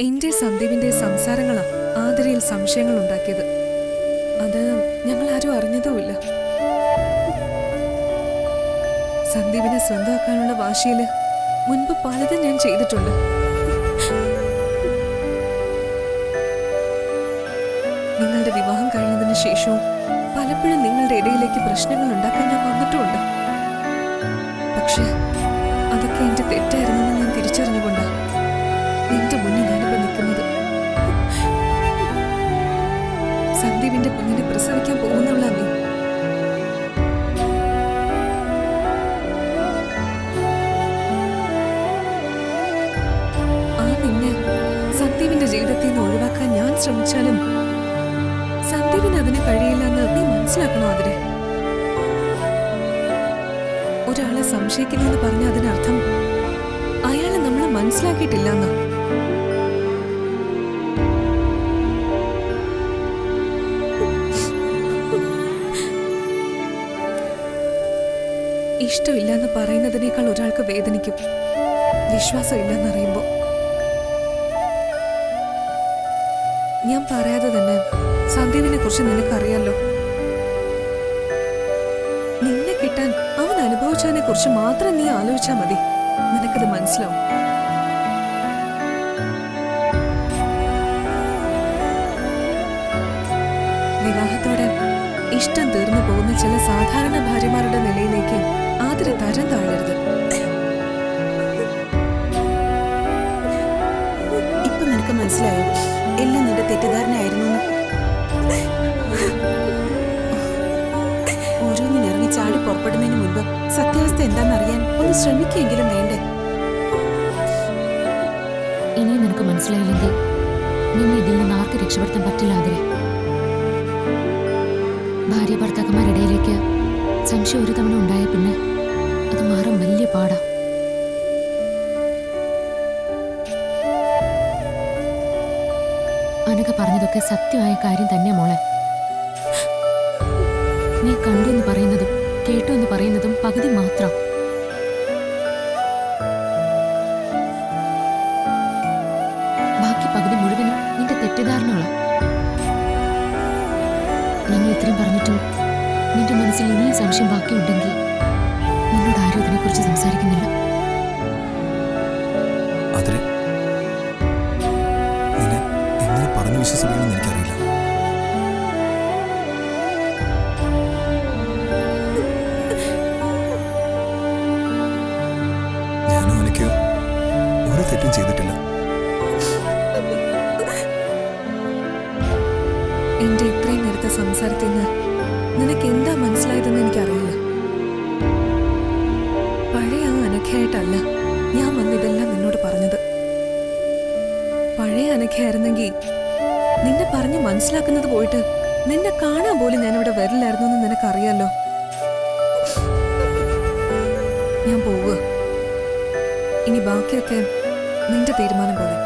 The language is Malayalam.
എന്റെ സന്ദീപിന്റെ സംസാരങ്ങളാ ആതിരയിൽ സംശയങ്ങൾ ഉണ്ടാക്കിയത്. അത് ഞങ്ങൾ ആരും അറിഞ്ഞതുമില്ല. സന്ദീപിനെ സ്വന്തമാക്കാനുള്ള വാശിയില് മുൻപ് പലതും ഞാൻ ചെയ്തിട്ടുണ്ട്. നിങ്ങളുടെ വിവാഹം കഴിഞ്ഞതിന് ശേഷവും പലപ്പോഴും നിങ്ങളുടെ ഇടയിലേക്ക് പ്രശ്നങ്ങൾ ഉണ്ടാക്കാൻ ഞാൻ വന്നിട്ടുമുണ്ട്. പക്ഷെ അതൊക്കെ എന്റെ തെറ്റായിരുന്നെന്ന് ഞാൻ തിരിച്ചറിഞ്ഞുകൊണ്ടാ നിന്റെ മുന്നിൽ ഞാനിപ്പോ നിൽക്കുന്നത്. സന്ദീപിന്റെ കുഞ്ഞിനെ പ്രസവിക്കാൻ പോകുന്നുള്ള നീ. ആ നിന്നെ സന്ദീപിന്റെ ജീവിതത്തിൽ നിന്ന് ഒഴിവാക്കാൻ ഞാൻ ശ്രമിച്ചാലും സന്ദീപിന് അതിന് കഴിയില്ലെന്ന് നീ മനസ്സിലാക്കണോ അതിനെ? ഒരാളെ സംശയിക്കുന്നെന്ന് പറഞ്ഞ അതിനർത്ഥം അയാളെ നമ്മളെ മനസ്സിലാക്കിയിട്ടില്ലെന്ന്. ഇഷ്ടമില്ലെന്ന് പറയുന്നതിനേക്കാൾ ഒരാൾക്ക് വേദനിക്കും വിശ്വാസം ഇല്ലെന്നറിയുമ്പോ. ഞാൻ പറയാതെ തന്നെ സന്ദീപിനെ കുറിച്ച് നിനക്കറിയാലോ. നിന്നെ കിട്ടാൻ അവൻ അനുഭവിച്ചതിനെ കുറിച്ച് മാത്രം നീ ആലോചിച്ചാൽ മതി, നിനക്കത് മനസ്സിലാവും. വിവാഹത്തോടെ ഇഷ്ടം തീർന്നു പോകുന്ന ചില സാധാരണ ഭാര്യമാരുടെ നിലയിലേക്ക് ആതിര തരം താഴരുത്. ഇപ്പൊ നിനക്ക് മനസ്സിലായോ എല്ലാം നിന്റെ തെറ്റിദ്ധാരണയായിരുന്നു? ഓരോന്നിനിറങ്ങി ചാടി പുറപ്പെടുന്നതിന് മുൻപ് സത്യാവസ്ഥ എന്താണെന്നറിയാൻ ഒന്ന് ശ്രമിക്കെങ്കിലും വേണ്ടേ? ഇനിയും നിനക്ക് മനസ്സിലായില്ലെങ്കിൽ നിന്നെ ഇതിൽ നിന്ന് ആർക്ക് രക്ഷപ്പെടുത്താൻ പറ്റില്ല. അതിരെ ഭാര്യ ഭർത്താക്കന്മാരിടയിലേക്ക് സംശയം ഒരു തവണ ഉണ്ടായ പിന്നെ അത് മാറാൻ വലിയ പാടാ. അനഘ പറഞ്ഞതൊക്കെ സത്യമായ കാര്യം തന്നെ മോളെ. നീ കണ്ടു എന്ന് പറയുന്നതും കേട്ടു എന്ന് പറയുന്നതും പകുതി മാത്രം. ബാക്കി പകുതി മുഴുവനും നിന്റെ തെറ്റിദ്ധാരണകളാ. ഞങ്ങൾ ഇത്രയും പറഞ്ഞിട്ടും നിന്റെ മനസ്സിൽ ഇനിയും സംശയം ബാക്കിയുണ്ടെങ്കിൽ നിന്നോട് ആരും ഇതിനെക്കുറിച്ച് സംസാരിക്കുന്നില്ല. എങ്ങനെ പറഞ്ഞു വിശ്വസിക്കണമെന്ന് എനിക്കറിയില്ല. ഞാനും എനിക്ക് ഒരു തെറ്റും ചെയ്തിട്ടില്ല. എന്റെ ഇത്രയും നേരത്തെ സംസാരത്തിൽ നിന്ന് നിനക്ക് എന്താ മനസ്സിലായതെന്ന് എനിക്കറിയില്ല. പഴയ ആ അനഘയായിട്ടല്ല ഞാൻ വന്നിതെല്ലാം നിന്നോട് പറഞ്ഞത്. പഴയ അനഘയായിരുന്നെങ്കിൽ നിന്നെ പറഞ്ഞ് മനസ്സിലാക്കുന്നത് പോയിട്ട് നിന്നെ കാണാൻ പോലും ഞാനിവിടെ വരില്ലായിരുന്നു എന്ന് നിനക്കറിയാലോ. ഞാൻ പോവുക. ഇനി ബാക്കിയൊക്കെ നിന്റെ തീരുമാനം പോലെ.